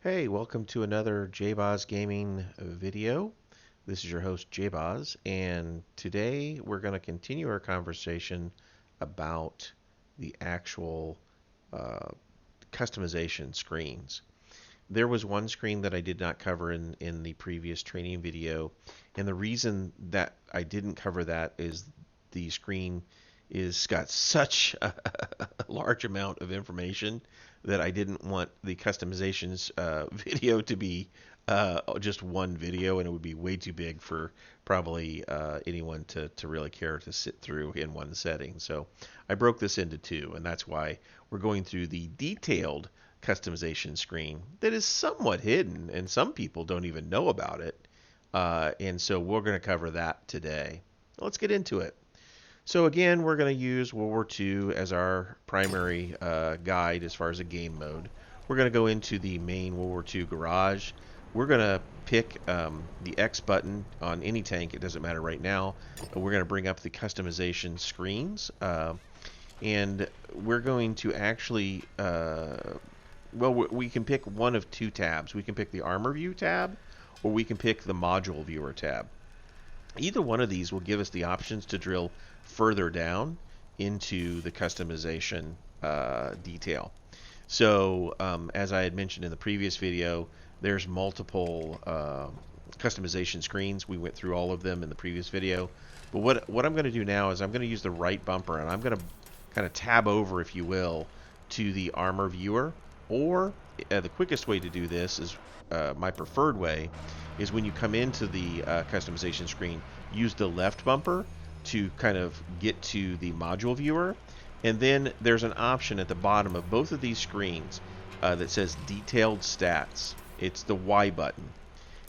Hey, welcome to another JBoz Gaming video. This is your host JBoz, and today we're going to continue our conversation about the actual uh, customization screens. There was one screen that I did not cover in the previous training video, and the reason that I didn't cover that is the screen is got such a large amount of information that I didn't want the customizations video to be just one video, and it would be way too big for probably anyone to really care to sit through in one setting. So I broke this into two, and that's why we're going through the detailed customization screen that is somewhat hidden, and some people don't even know about it. And so we're going to cover that today. Let's get into it. So again, we're going to use World War II as our primary guide as far as a game mode. We're going to go into the main World War II garage. We're going to pick the X button on any tank. It doesn't matter right now. We're going to bring up the customization screens. And we're going to actually, well, we can pick one of two tabs. We can pick the Armor View tab, or we can pick the Module Viewer tab. Either one of these will give us the options to drill further down into the customization detail. So as I had mentioned in the previous video, there's multiple customization screens. We went through all of them in the previous video. But what I'm going to do now is I'm going to use the right bumper, and I'm going to kind of tab over, if you will, to the Armor Viewer. Or the quickest way to do this is my preferred way is when you come into the customization screen, use the left bumper to kind of get to the module viewer. And then there's an option at the bottom of both of these screens that says detailed stats. It's the Y button.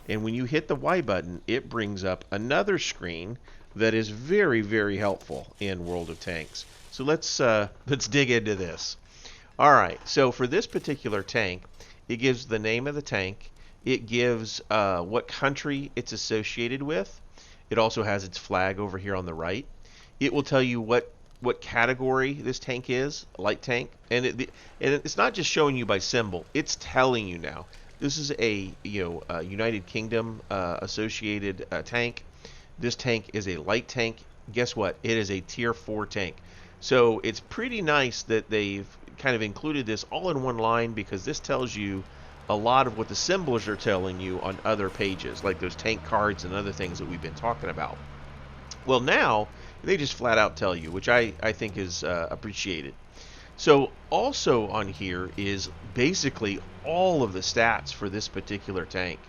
And when you hit the Y button, it brings up another screen that is very, very helpful in World of Tanks. So let's dig into this. All right, so for this particular tank, it gives the name of the tank. It gives what country it's associated with. It also has its flag over here on the right. It will tell you what category this tank is, light tank, and it's not just showing you by symbol. It's telling you now. This is a United Kingdom associated tank. This tank is a light tank. Guess what? It is a tier 4 tank. So it's pretty nice that they've kind of included this all in one line, because this tells you a lot of what the symbols are telling you on other pages, like those tank cards and other things that we've been talking about. Well, now they just flat out tell you, which I think is appreciated. So also on here is basically all of the stats for this particular tank.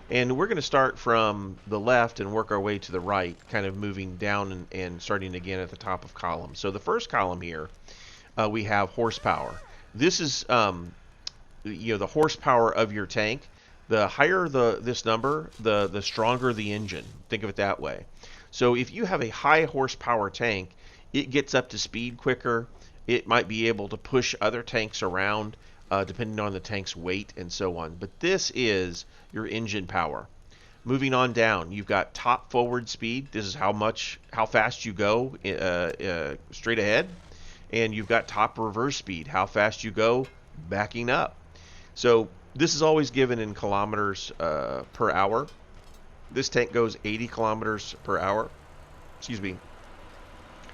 And we're going to start from the left and work our way to the right, kind of moving down and starting again at the top of column. So the first column here, we have horsepower. This is the horsepower of your tank. The higher this number, the stronger the engine. Think of it that way. So if you have a high horsepower tank, it gets up to speed quicker. It might be able to push other tanks around depending on the tank's weight and so on. But this is your engine power. Moving on down, you've got top forward speed. This is how fast you go straight ahead. And you've got top reverse speed, how fast you go backing up. So this is always given in kilometers per hour. This tank goes 80 kilometers per hour, excuse me,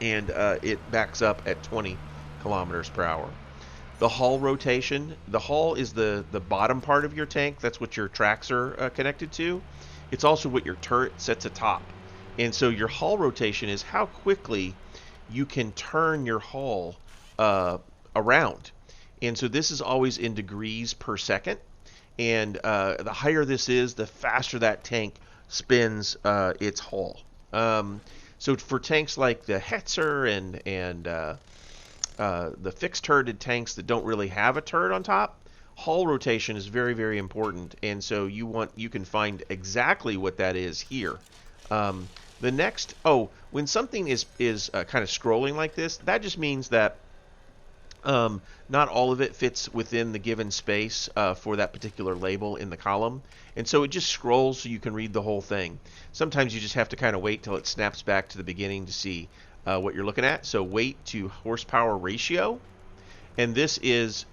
and it backs up at 20 kilometers per hour. The hull rotation, the hull is the bottom part of your tank. That's what your tracks are connected to. It's also what your turret sits atop. And so your hull rotation is how quickly you can turn your hull around. And so this is always in degrees per second. And the higher this is, the faster that tank spins its hull. So for tanks like the Hetzer and the fixed turreted tanks that don't really have a turret on top, hull rotation is very, very important. And so you can find exactly what that is here. The next, when something is kind of scrolling like this, that just means that not all of it fits within the given space for that particular label in the column. And so it just scrolls so you can read the whole thing. Sometimes you just have to kind of wait till it snaps back to the beginning to see what you're looking at. So weight to horsepower ratio. And this is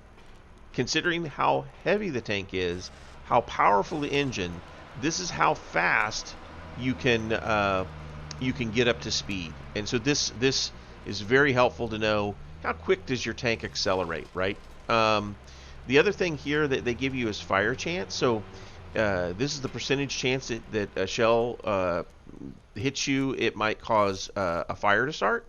considering how heavy the tank is, how powerful the engine, this is how fast you can get up to speed. And so this is very helpful to know how quick does your tank accelerate, right? The other thing here that they give you is fire chance. So this is the percentage chance that a shell hits you. It might cause a fire to start.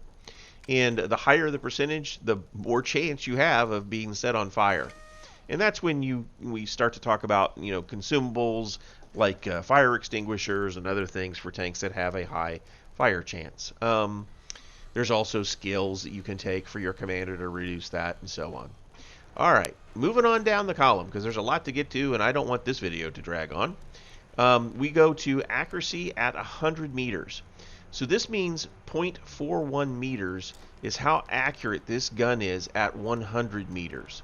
And the higher the percentage, the more chance you have of being set on fire. And that's when we start to talk about consumables like fire extinguishers and other things for tanks that have a high fire chance. There's also skills that you can take for your commander to reduce that and so on. All right, moving on down the column because there's a lot to get to and I don't want this video to drag on. We go to accuracy at 100 meters. So this means 0.41 meters is how accurate this gun is at 100 meters.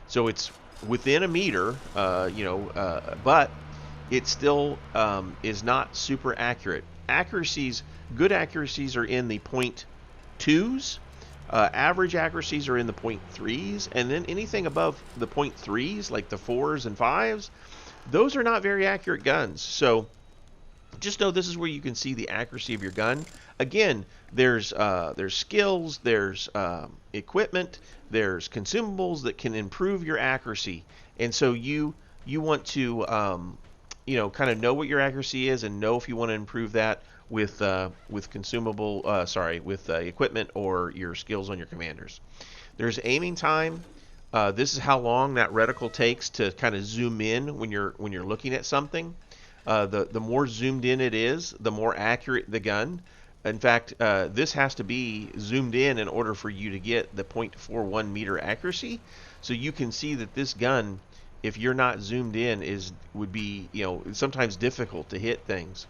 So it's within a meter, but it still is not super accurate. Good accuracies are in the 0.2s. Average accuracies are in the 0.3s, and then anything above the 0.3s, like the 4s and 5s, those are not very accurate guns. So just know this is where you can see the accuracy of your gun. Again, there's skills, there's equipment, there's consumables that can improve your accuracy, and so you want to kind of know what your accuracy is and know if you want to improve that with equipment or your skills on your commanders. There's aiming time. This is how long that reticle takes to kind of zoom in when you're looking at something. The more zoomed in it is, the more accurate the gun. In fact, this has to be zoomed in order for you to get the 0.41 meter accuracy. So you can see that this gun, if you're not zoomed in, would be sometimes difficult to hit things.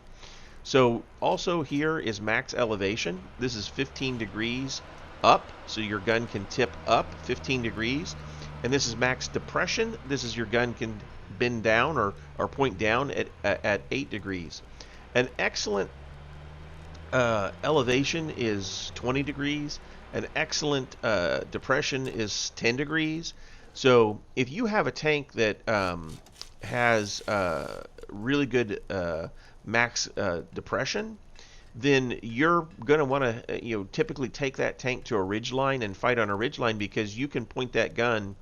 So also here is max elevation. This is 15 degrees up, so your gun can tip up 15 degrees. And this is max depression. This is your gun can bend down or point down at 8 degrees. An excellent elevation is 20 degrees. An excellent depression is 10 degrees. So if you have a tank that has really good max depression, then you're going to want to typically take that tank to a ridge line and fight on a ridge line, because you can point that gun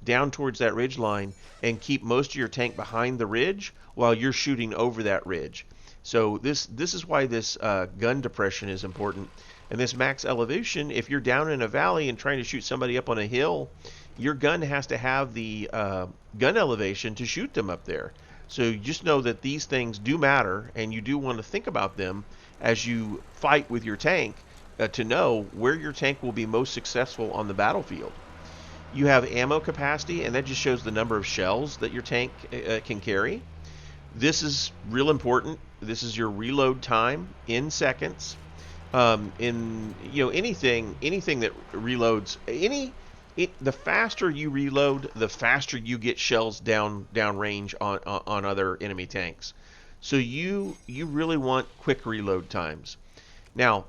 down towards that ridge line and keep most of your tank behind the ridge while you're shooting over that ridge. So this is why this gun depression is important. And this max elevation, if you're down in a valley and trying to shoot somebody up on a hill, your gun has to have the gun elevation to shoot them up there. So you just know that these things do matter, and you do want to think about them as you fight with your tank to know where your tank will be most successful on the battlefield. You have ammo capacity, and that just shows the number of shells that your tank can carry. This is real important. This is your reload time in seconds. Anything that reloads, the faster you reload, the faster you get shells down range on other enemy tanks. So you really want quick reload times. Now,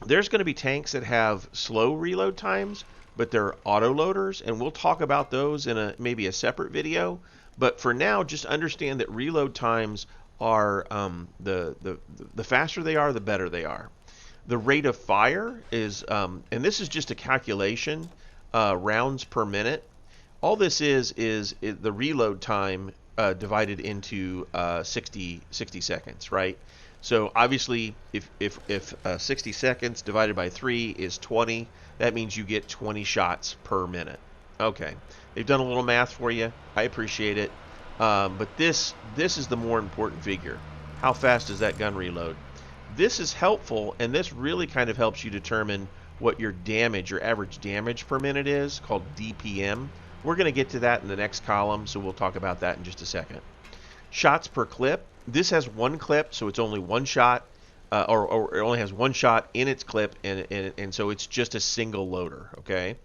there's going to be tanks that have slow reload times, but they're auto loaders, and we'll talk about those in maybe a separate video. But for now, just understand that reload times are the faster they are, the better they are. The rate of fire is, and this is just a calculation, rounds per minute. All this is the reload time divided into 60 seconds, right? So obviously, if 60 seconds divided by 3 is 20, that means you get 20 shots per minute. Okay, they've done a little math for you. I appreciate it. But this is the more important figure. How fast does that gun reload? This is helpful, and this really kind of helps you determine what your average damage per minute is, called DPM. We're going to get to that in the next column, so we'll talk about that in just a second. Shots per clip. This has one clip, so it's only one shot, or it only has one shot in its clip, and so it's just a single loader, okay?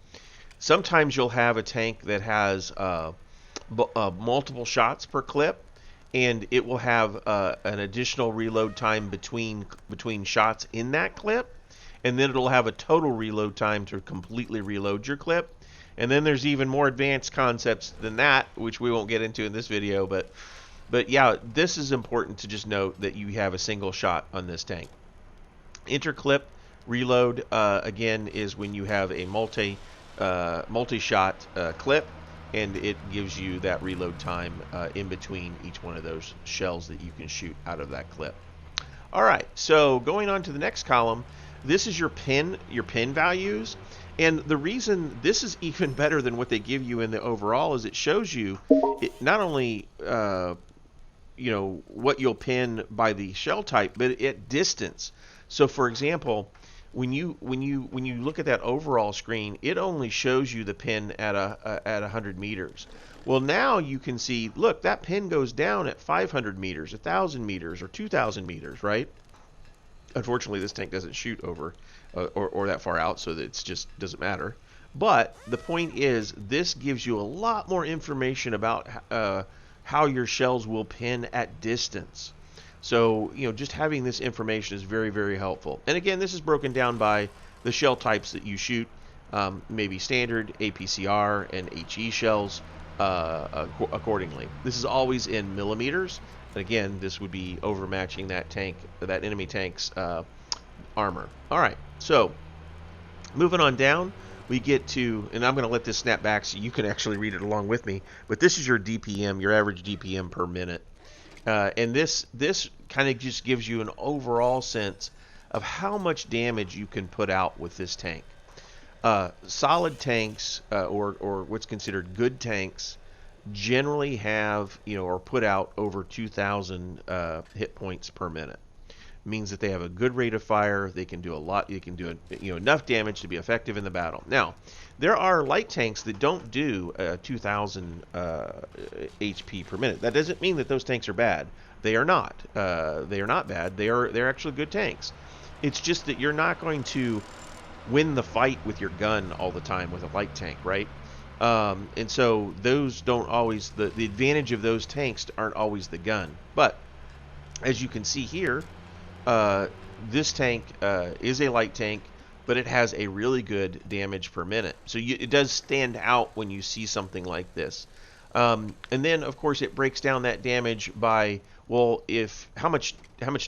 Sometimes you'll have a tank that has multiple shots per clip, and it will have an additional reload time between shots in that clip, and then it'll have a total reload time to completely reload your clip. And then there's even more advanced concepts than that, which we won't get into in this video. But yeah, this is important to just note that you have a single shot on this tank. Interclip reload again is when you have a multi-shot clip, and it gives you that reload time in between each one of those shells that you can shoot out of that clip. All right, so going on to the next column, this is your pin values. And the reason this is even better than what they give you in the overall is it shows you not only what you'll pin by the shell type, but at distance. So for example, when you look at that overall screen, it only shows you the pin at 100 meters. Well, now you can see, look, that pin goes down at 500 meters, 1,000 meters, or 2,000 meters, right? Unfortunately, this tank doesn't shoot over or that far out, so that it just doesn't matter. But the point is, this gives you a lot more information about how your shells will pin at distance. So, just having this information is very, very helpful. And again, this is broken down by the shell types that you shoot, maybe standard, APCR, and HE shells accordingly. This is always in millimeters. Again, this would be overmatching that enemy tank's armor. All right, so moving on down, we get to, and I'm going to let this snap back so you can actually read it along with me, but this is your DPM, your average DPM per minute. And this kind of just gives you an overall sense of how much damage you can put out with this tank. Solid tanks, or what's considered good tanks, generally have, or put out over 2,000 hit points per minute. Means that they have a good rate of fire. They can do a lot. You can do enough damage to be effective in the battle. Now, there are light tanks that don't do 2,000 HP per minute. That doesn't mean that those tanks are bad. They are not. They are not bad. They're actually good tanks. It's just that you're not going to win the fight with your gun all the time with a light tank, right? And so those don't always, the advantage of those tanks aren't always the gun. But as you can see here, this tank is a light tank, but it has a really good damage per minute. So it does stand out when you see something like this. And then, of course, it breaks down that damage by, well, how much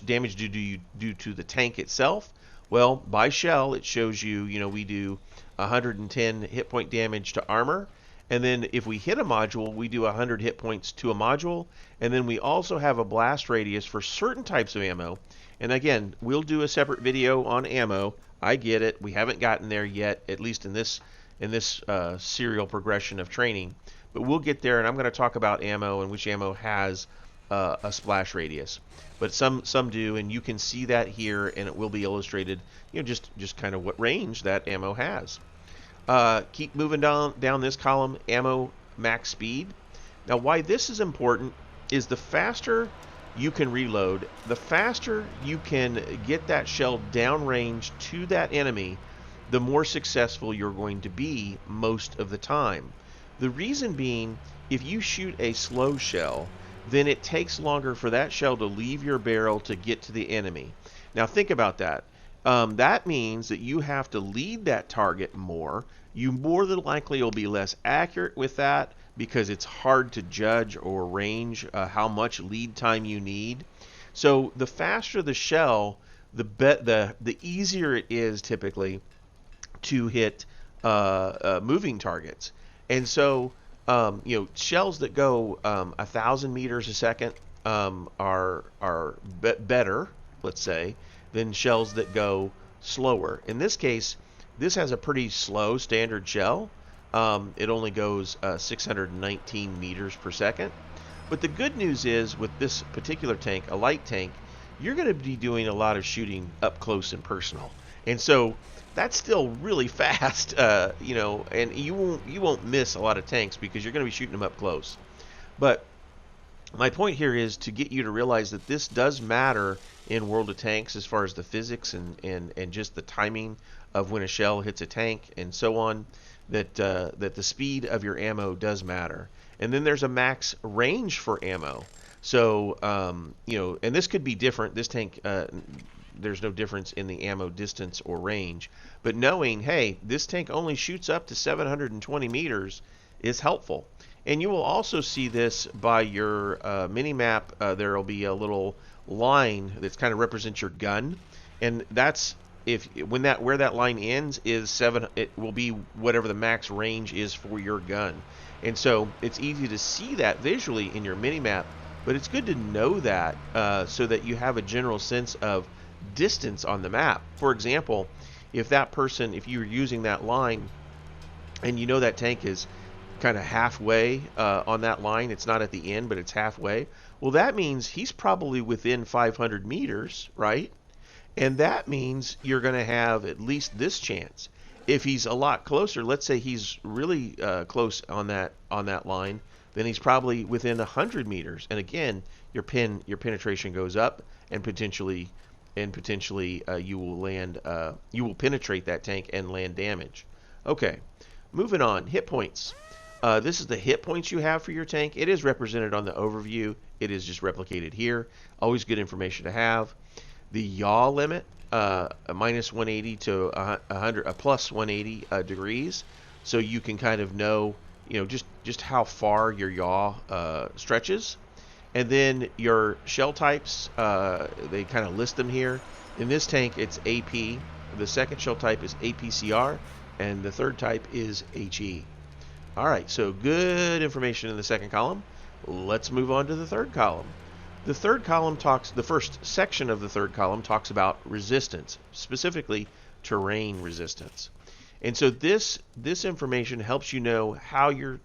damage do you do to the tank itself? Well, by shell, it shows you, we do 110 hit point damage to armor. And then if we hit a module, we do 100 hit points to a module. And then we also have a blast radius for certain types of ammo. And again, we'll do a separate video on ammo. I get it. We haven't gotten there yet, at least in this serial progression of training. But we'll get there, and I'm going to talk about ammo and which ammo has a splash radius. But some do, and you can see that here, and it will be illustrated, just kind of what range that ammo has. Keep moving down this column, ammo max speed. Now, why this is important is the faster you can reload, the faster you can get that shell downrange to that enemy, the more successful you're going to be most of the time. The reason being, if you shoot a slow shell, then it takes longer for that shell to leave your barrel to get to the enemy. Now think about that. That means that you have to lead that target more. You more than likely will be less accurate with that because it's hard to judge or range how much lead time you need. So the faster the shell, the easier it is typically to hit moving targets. And so shells that go 1,000 meters a second are better, let's say, than shells that go slower. In this case, this has a pretty slow standard shell. It only goes 619 meters per second. But the good news is, with this particular tank, a light tank, you're going to be doing a lot of shooting up close and personal. And so that's still really fast, and you won't miss a lot of tanks because you're going to be shooting them up close. But my point here is to get you to realize that this does matter in World of Tanks as far as the physics and just the timing of when a shell hits a tank and so on, that the speed of your ammo does matter. And then there's a max range for ammo. So, and this could be different. This tank there's no difference in the ammo distance or range. But knowing, hey, this tank only shoots up to 720 meters is helpful. And you will also see this by your mini map. There will be a little line that's kind of represents your gun, and that's if when that where that line ends is 7. It will be whatever the max range is for your gun, and so it's easy to see that visually in your mini map. But it's good to know that so that you have a general sense of distance on the map. For example, if you're using that line and you know that tank is kind of halfway on that line, it's not at the end, but it's halfway. Well, that means he's probably within 500 meters, right? And that means you're going to have at least this chance. If he's a lot closer, let's say he's really close on that line, then he's probably within 100 meters. And again, your penetration goes up, and potentially you will penetrate that tank and land damage. Okay, moving on. Hit points. This is the hit points you have for your tank. It is represented on the overview. It is just replicated here. Always good information to have. The yaw limit, a minus 180 to 100, a plus 180 degrees, so you can kind of know, just how far your yaw stretches. And then your shell types, they kind of list them here. In this tank, it's AP. The second shell type is APCR, and the third type is HE. All right, so good information in the second column. Let's move on to the third column. The first section of the third column talks about resistance, specifically terrain resistance. And so this information helps you know how your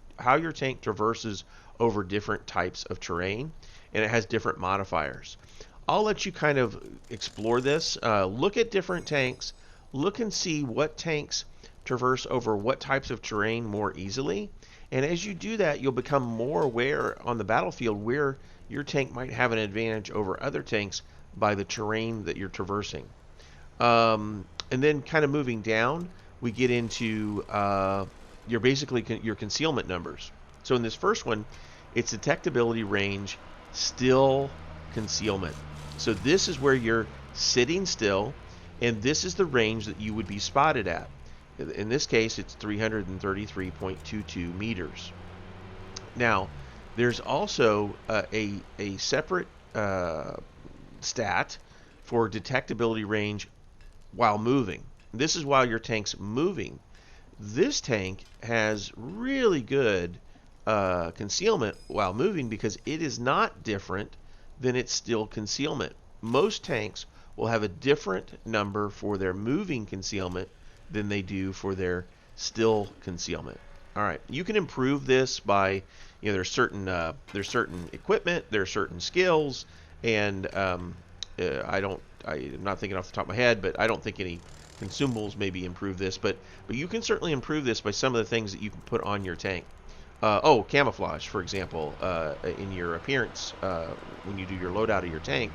tank traverses over different types of terrain, and it has different modifiers. I'll let you kind of explore this. Look at different tanks. Look and see what tanks traverse over what types of terrain more easily. And as you do that, you'll become more aware on the battlefield where your tank might have an advantage over other tanks by the terrain that you're traversing. And then kind of moving down, we get into your concealment numbers. So in this first one, it's detectability range, still concealment. So this is where you're sitting still, and this is the range that you would be spotted at. In this case, it's 333.22 meters. Now, there's also a separate stat for detectability range while moving. This is while your tank's moving. This tank has really good concealment while moving because it is not different than its still concealment. Most tanks will have a different number for their moving concealment than they do for their still concealment. All right, you can improve this by, there's certain equipment, there's certain skills, and I'm not thinking off the top of my head, but I don't think any consumables maybe improve this, but you can certainly improve this by some of the things that you can put on your tank. Camouflage, for example, in your appearance, when you do your loadout of your tank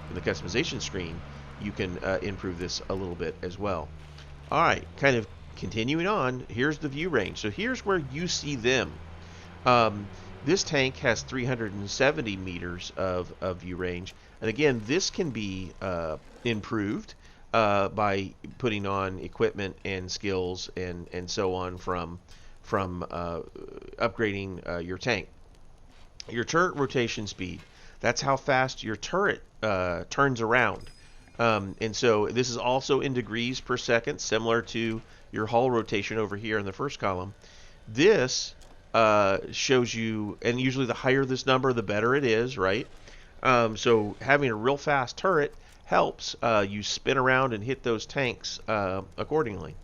in the customization screen, you can improve this a little bit as well. All right, kind of continuing on, here's the view range. So here's where you see them. This tank has 370 meters of view range. And again, this can be improved by putting on equipment and skills and so on from upgrading your tank. Your turret rotation speed, that's how fast your turret turns around. And so this is also in degrees per second, similar to your hull rotation over here in the first column. This shows you, and usually the higher this number, the better it is, right? So having a real fast turret helps you spin around and hit those tanks accordingly.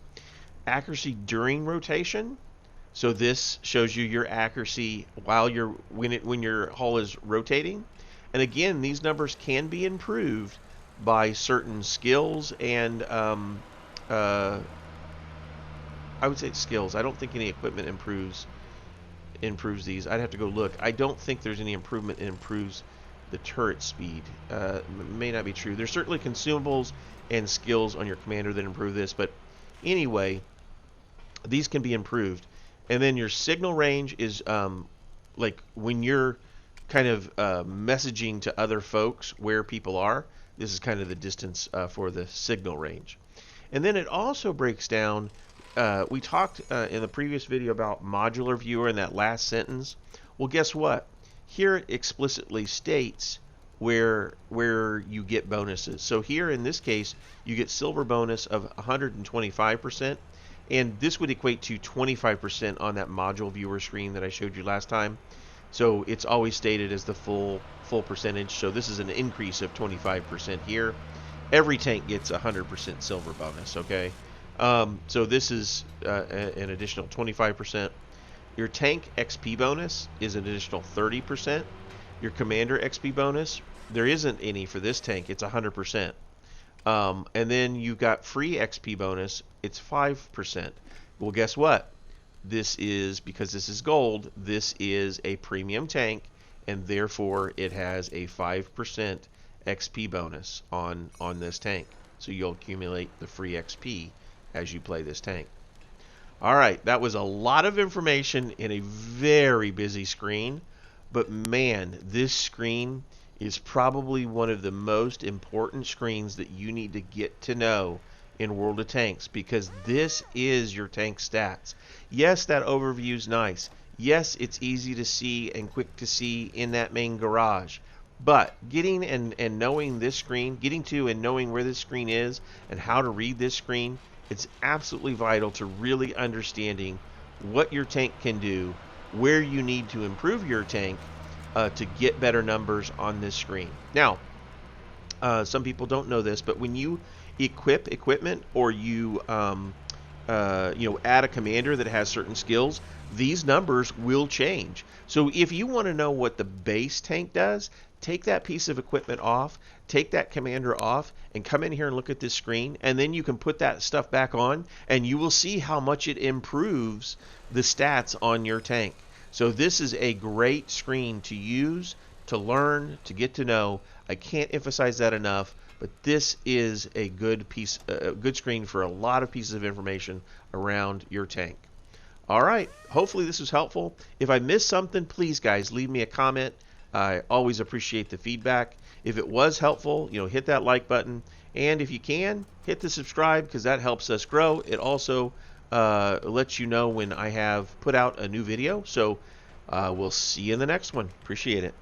Accuracy during rotation. So this shows you your accuracy while when your hull is rotating. And again, these numbers can be improved by certain skills and I would say skills. I don't think any equipment improves these. I'd have to go look. I don't think there's any improvement that improves the turret speed. May not be true. There's certainly consumables and skills on your commander that improve this, but anyway, these can be improved. And then your signal range is like when you're kind of messaging to other folks where people are. This is kind of the distance for the signal range. And then it also breaks down. We talked in the previous video about modular viewer in that last sentence. Well, guess what? Here it explicitly states where you get bonuses. So here in this case, you get silver bonus of 125%, and this would equate to 25% on that module viewer screen that I showed you last time. So it's always stated as the full percentage. So this is an increase of 25% here. Every tank gets 100% silver bonus. Okay, so this is an additional 25%. Your tank XP bonus is an additional 30%. Your commander XP bonus, there isn't any for this tank. It's 100%. And then you got free XP bonus. It's 5%. Well, guess what? This is, because this is gold, this is a premium tank, and therefore it has a 5% XP bonus on this tank. So you'll accumulate the free XP as you play this tank. All right, that was a lot of information in a very busy screen, but man, this screen is probably one of the most important screens that you need to get to know in World of Tanks, because this is your tank stats. Yes, that overview is nice. Yes, it's easy to see and quick to see in that main garage. But getting and knowing this screen, getting to and knowing where this screen is and how to read this screen, it's absolutely vital to really understanding what your tank can do, where you need to improve your tank to get better numbers on this screen. Now, some people don't know this, but when you equip equipment or you add a commander that has certain skills, these numbers will change. So if you want to know what the base tank does, take that piece of equipment off, take that commander off, and come in here and look at this screen, and then you can put that stuff back on, and you will see how much it improves the stats on your tank. So this is a great screen to use, to learn, to get to know. I can't emphasize that enough, but this is a good screen for a lot of pieces of information around your tank. All right, hopefully this was helpful. If I missed something, please guys, leave me a comment. I always appreciate the feedback. If it was helpful, hit that like button, and if you can, hit the subscribe, because that helps us grow. It also lets you know when I have put out a new video. So we'll see you in the next one. Appreciate it.